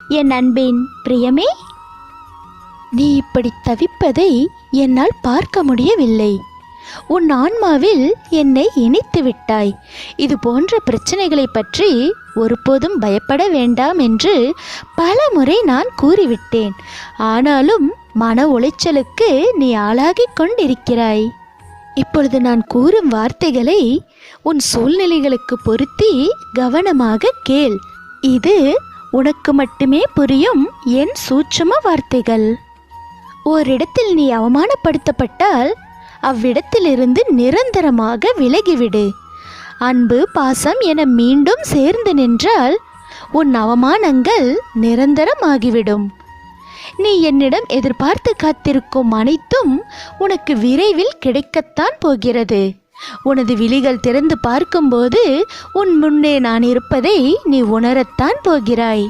என் அன்பின் பிரியமே, நீ இப்படி தவிப்பதை என்னால் பார்க்க முடியவில்லை. உன் ஆன்மாவில் என்னை இணைத்து விட்டாய். இது போன்ற பிரச்சனைகளை பற்றி ஒருபோதும் பயப்பட வேண்டாம் என்று பல முறை நான் கூறிவிட்டேன். ஆனாலும் மன உளைச்சலுக்கு நீ ஆளாகிக் கொண்டிருக்கிறாய். இப்பொழுது நான் கூறும் வார்த்தைகளை உன் சூழ்நிலைகளுக்கு பொருத்தி கவனமாக கேள். இது உனக்கு மட்டுமே புரியும் என் சூட்சும வார்த்தைகள். ஓரிடத்தில் நீ அவமானப்படுத்தப்பட்டால் அவ்விடத்திலிருந்து நிரந்தரமாக விலகிவிடு. அன்பு, பாசம் என மீண்டும் சேர்ந்து நின்றால் உன் அவமானங்கள் நிரந்தரமாகிவிடும். நீ என்னிடம் எதிர்பார்த்து காத்திருக்கும் அனைத்தும் உனக்கு விரைவில் கிடைக்கத்தான் போகிறது. உனது விழிகள் திறந்து பார்க்கும்போது உன் முன்னே நான் இருப்பதை நீ உணரத்தான் போகிறாய்.